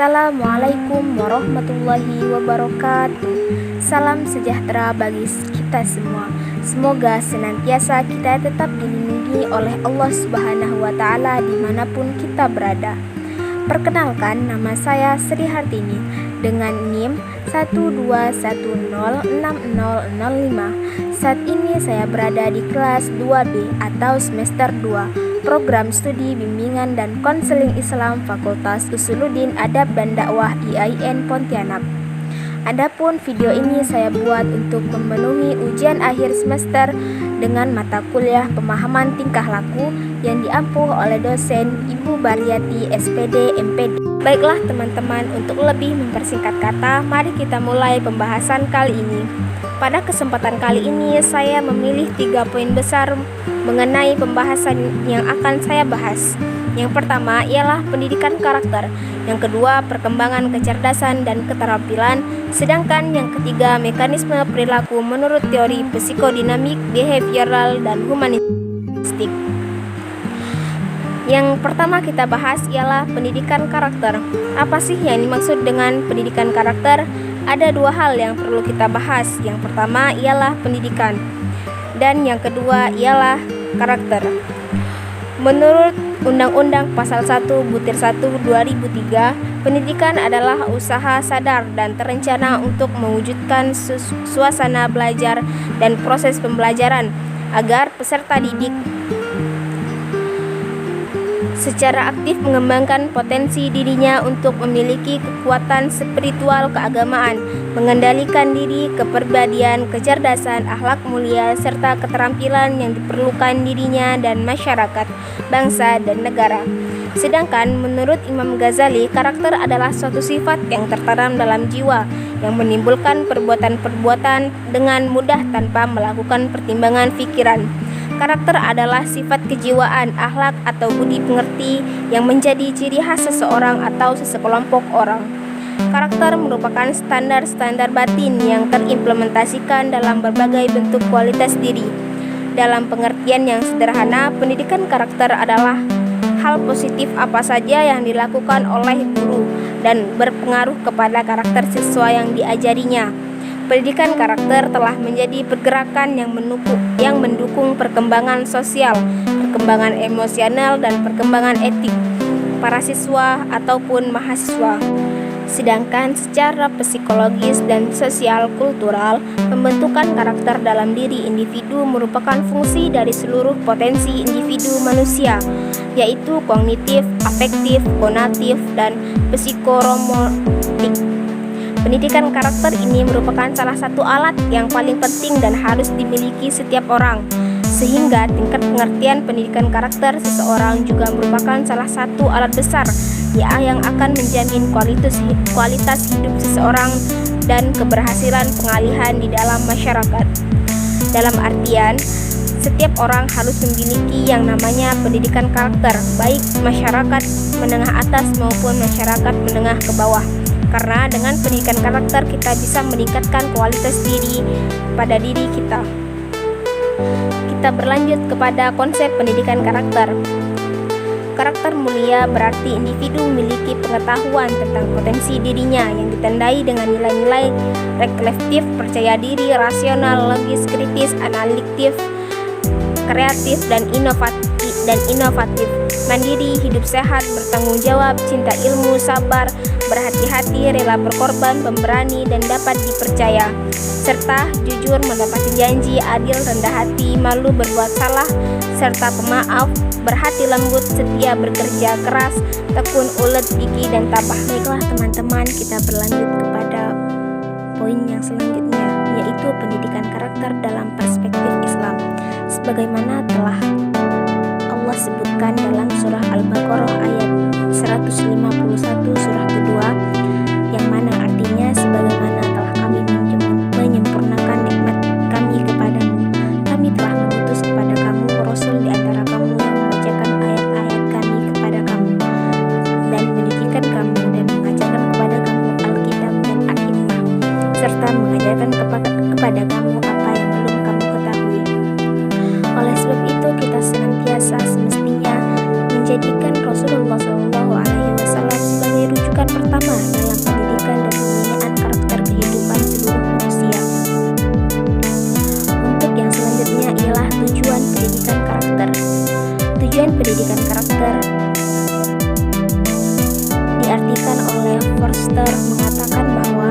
Assalamualaikum warahmatullahi wabarakatuh. Salam sejahtera bagi kita semua. Semoga senantiasa kita tetap dilindungi oleh Allah Subhanahu wa Ta'ala dimanapun kita berada. Perkenalkan, nama saya Sri Hartini dengan NIM 12106005. Saat ini saya berada di kelas 2B atau semester 2, Program Studi Bimbingan dan Konseling Islam Fakultas Usuluddin Adab dan Dakwah IAIN Pontianak. Adapun video ini saya buat untuk memenuhi ujian akhir semester dengan mata kuliah Pemahaman Tingkah Laku yang diampuh oleh dosen Ibu Baryati SPD MPD. Baiklah teman-teman, untuk lebih mempersingkat kata, mari kita mulai pembahasan kali ini. Pada kesempatan kali ini saya memilih 3 poin besar mengenai pembahasan yang akan saya bahas. Yang pertama ialah pendidikan karakter, yang kedua perkembangan kecerdasan dan keterampilan, sedangkan yang ketiga mekanisme perilaku menurut teori psikodinamik, behavioral, dan humanistik. Yang pertama kita bahas ialah pendidikan karakter. Apa sih yang dimaksud dengan pendidikan karakter? Ada 2 hal yang perlu kita bahas. Yang pertama ialah pendidikan, dan yang kedua ialah karakter. Menurut Undang-Undang Pasal 1/1/2003, pendidikan adalah usaha sadar dan terencana untuk mewujudkan suasana belajar dan proses pembelajaran agar peserta didik secara aktif mengembangkan potensi dirinya untuk memiliki kekuatan spiritual keagamaan, mengendalikan diri, kepribadian, kecerdasan, akhlak mulia, serta keterampilan yang diperlukan dirinya dan masyarakat, bangsa, dan negara. Sedangkan menurut Imam Ghazali, karakter adalah suatu sifat yang tertanam dalam jiwa, yang menimbulkan perbuatan-perbuatan dengan mudah tanpa melakukan pertimbangan pikiran. Karakter adalah sifat kejiwaan, akhlak, atau budi pengerti yang menjadi ciri khas seseorang atau sesekelompok orang. Karakter merupakan standar-standar batin yang terimplementasikan dalam berbagai bentuk kualitas diri. Dalam pengertian yang sederhana, pendidikan karakter adalah hal positif apa saja yang dilakukan oleh guru dan berpengaruh kepada karakter siswa yang diajarinya. Pendidikan karakter telah menjadi pergerakan yang mendukung perkembangan sosial, perkembangan emosional, dan perkembangan etik para siswa ataupun mahasiswa. Sedangkan secara psikologis dan sosial kultural, pembentukan karakter dalam diri individu merupakan fungsi dari seluruh potensi individu manusia, yaitu kognitif, afektif, konatif, dan psikoromotik. Pendidikan karakter ini merupakan salah satu alat yang paling penting dan harus dimiliki setiap orang, sehingga tingkat pengertian pendidikan karakter seseorang juga merupakan salah satu alat besar yang akan menjamin kualitas hidup seseorang dan keberhasilan pengalihan di dalam masyarakat. Dalam artian, setiap orang harus memiliki yang namanya pendidikan karakter, baik masyarakat menengah atas maupun masyarakat menengah ke bawah. Karena dengan pendidikan karakter kita bisa meningkatkan kualitas diri pada diri kita. Kita berlanjut kepada konsep pendidikan karakter. Karakter mulia berarti individu memiliki pengetahuan tentang potensi dirinya yang ditandai dengan nilai-nilai reflektif, percaya diri, rasional, logis, kritis, analitik, kreatif, dan inovatif, mandiri, hidup sehat, bertanggung jawab, cinta ilmu, sabar, berhati-hati, rela berkorban, pemberani, dan dapat dipercaya, serta jujur, menepati janji, adil, rendah hati, malu berbuat salah, serta pemaaf, berhati lembut, setia, bekerja keras, tekun, ulet, gigih, dan tabah. Baiklah teman-teman, kita berlanjut kepada poin yang selanjutnya, yaitu pendidikan karakter dalam perspektif Islam. Sebagaimana telah Allah sebutkan dalam surah Al-Baqarah ayat 151 surah kedua, yang mana artinya sebagaimana telah kami menyempurnakan nikmat kami kepadamu, kami telah mengutus kepada kamu Rasul di antara kamu yang membacakan ayat-ayat kami kepada kamu dan mendidikan kamu dan mengajarkan kepada kamu Alkitab dan Al-Hikmah, serta mengajarkan kepada kamu apa yang belum kamu ketahui. Oleh sebab itu kita senantiasa semestinya menjadikan Rasulullah SAW sebagai rujukan pertama pertama dalam pendidikan dan pembinaan karakter kehidupan seluruh manusia. Untuk yang selanjutnya ialah tujuan pendidikan karakter. Tujuan pendidikan karakter diartikan oleh Forster mengatakan bahwa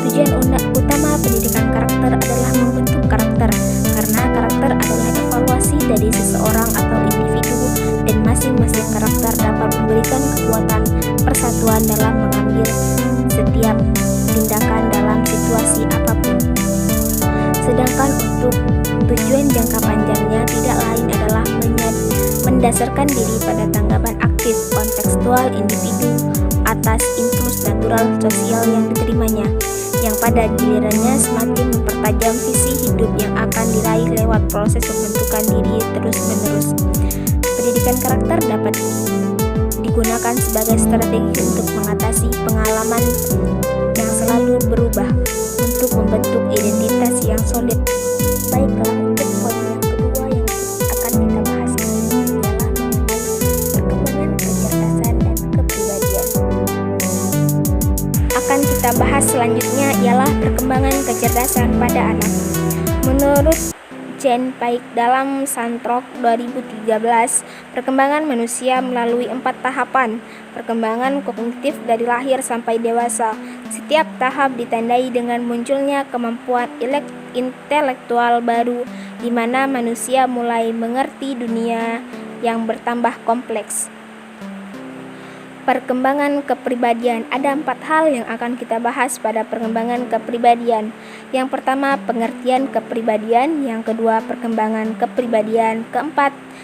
tujuan utama pendidikan karakter adalah membentuk karakter, karena karakter adalah evaluasi dari seseorang atau individu, dan masing-masing karakter dapat memberikan kekuatan persatuan dalam mengambil setiap tindakan dalam situasi apapun. Sedangkan untuk tujuan jangka panjangnya tidak lain adalah mendasarkan diri pada tanggapan aktif kontekstual individu atas impuls natural sosial yang diterimanya, yang pada gilirannya semakin mempertajam visi hidup yang akan diraih lewat proses pembentukan diri terus-menerus. Pendidikan karakter dapat digunakan sebagai strategi untuk mengatasi pengalaman yang selalu berubah untuk membentuk identitas yang solid. Baiklah, untuk poin yang kedua yang akan kita bahas ialah mengenai perkembangan kecerdasan dan kepribadian. Akan kita bahas selanjutnya ialah perkembangan kecerdasan pada anak. Menurut Jen Paik dalam Santrok 2013, perkembangan manusia melalui 4 tahapan perkembangan kognitif dari lahir sampai dewasa. Setiap tahap ditandai dengan munculnya kemampuan intelektual baru, di mana manusia mulai mengerti dunia yang bertambah kompleks. Perkembangan kepribadian. Ada 4 hal yang akan kita bahas pada perkembangan kepribadian. Yang pertama, pengertian kepribadian. Yang kedua, perkembangan kepribadian.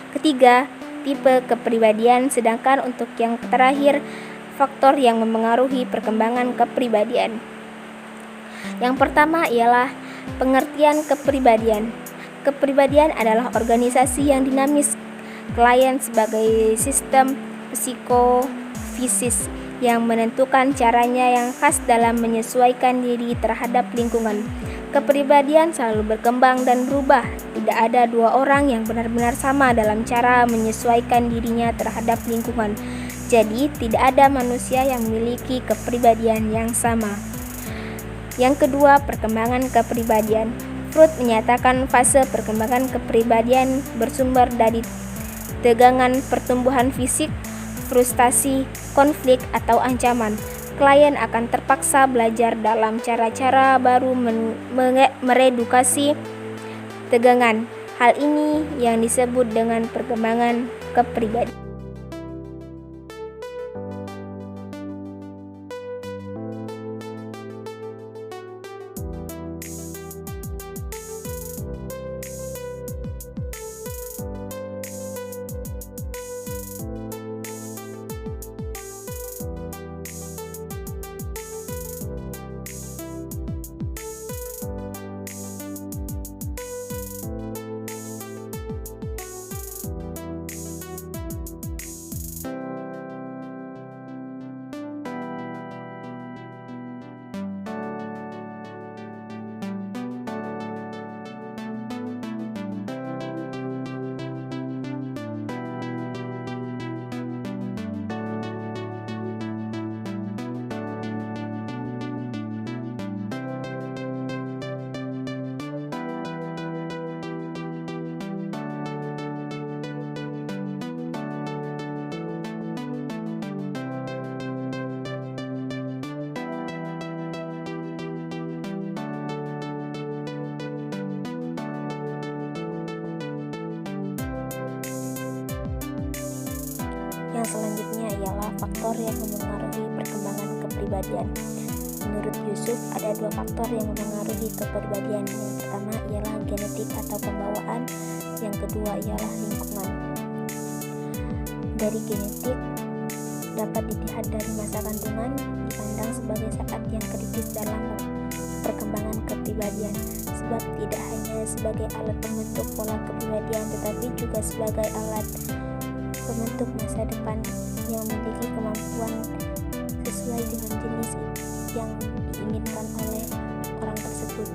Ketiga, tipe kepribadian. Sedangkan untuk yang terakhir, faktor yang memengaruhi perkembangan kepribadian. Yang pertama ialah pengertian kepribadian. Kepribadian adalah organisasi yang dinamis. Klien sebagai sistem psikofisis yang menentukan caranya yang khas dalam menyesuaikan diri terhadap lingkungan. Kepribadian selalu berkembang dan berubah. Tidak ada 2 orang yang benar-benar sama dalam cara menyesuaikan dirinya terhadap lingkungan. Jadi, tidak ada manusia yang memiliki kepribadian yang sama. Yang kedua, perkembangan kepribadian. Freud menyatakan fase perkembangan kepribadian bersumber dari tegangan pertumbuhan fisik, frustasi, konflik, atau ancaman. Klien akan terpaksa belajar dalam cara-cara baru meredukasi tegangan. Hal ini yang disebut dengan perkembangan kepribadian. Yang selanjutnya ialah faktor yang memengaruhi perkembangan kepribadian. Menurut Yusuf, ada 2 faktor yang memengaruhi kepribadian. Yang pertama ialah genetik atau pembawaan, yang kedua ialah lingkungan. Dari genetik dapat dilihat dari masa kandungan dipandang sebagai saat yang kritis dalam perkembangan kepribadian, sebab tidak hanya sebagai alat pembentuk pola kepribadian tetapi juga sebagai alat pembentuk masa depan yang memiliki kemampuan sesuai dengan jenis yang diinginkan oleh orang tersebut.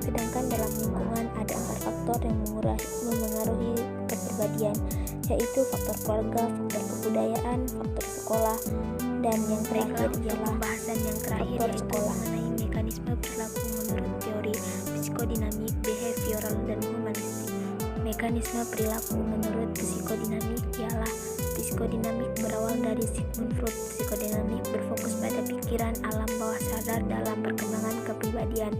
Sedangkan dalam lingkungan ada 4 faktor yang memengaruhi kepribadian. kepribadian, yaitu faktor keluarga, faktor kebudayaan, faktor sekolah, dan yang terakhir ialah pembahasan yang terakhir faktor yaitu sekolah. mengenai mekanisme perilaku menurut teori psikodinamik, behavioral, dan humanistik. Mekanisme perilaku menurut psikodinamik ialah psikodinamik berawal dari Sigmund Freud. Psikodinamik berfokus pada pikiran alam bawah sadar dalam perkembangan kepribadian.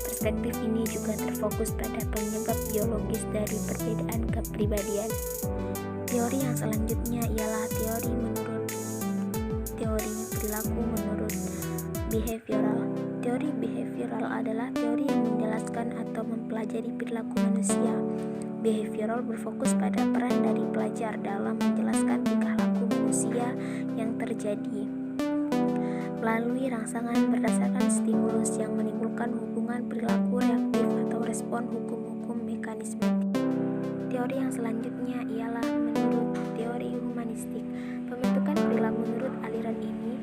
Perspektif ini juga terfokus pada penyebab biologis dari perbedaan kepribadian. Teori yang selanjutnya ialah teori perilaku menurut behavioral. Teori behavioral adalah teori yang menjelaskan atau mempelajari perilaku manusia. Behavioral berfokus pada peran dari pelajar dalam menjelaskan tingkah laku manusia yang terjadi melalui rangsangan berdasarkan stimulus yang menimbulkan hubungan perilaku reaktif atau respon hukum-hukum mekanisme. Teori yang selanjutnya ialah menurut teori humanistik. Pembentukan perilaku menurut aliran ini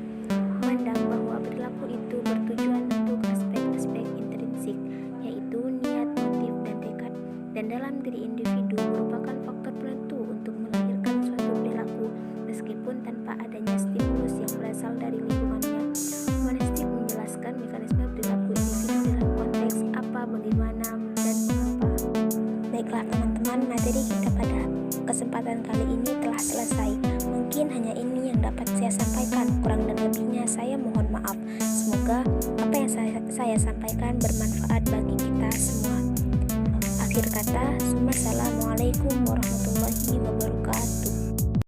memandang bahwa perilaku itu bertujuan untuk aspek-aspek intrinsik, yaitu niat, motif, dan tekad, dan dalam diri individu merupakan faktor penentu untuk melahirkan suatu perilaku meskipun tanpa adanya stimulus yang berasal dari lingkungannya. Humanistik menjelaskan mekanisme perilaku individu dalam konteks apa, bagaimana, dan mengapa. Baiklah teman-teman, materi kita pada kesempatan kali ini telah selesai. Mungkin hanya ini yang dapat saya sampaikan, kurang dan lebihnya saya mohon maaf. Semoga apa yang saya sampaikan bermanfaat bagi kita semua. Akhir kata, assalamualaikum warahmatullahi wabarakatuh.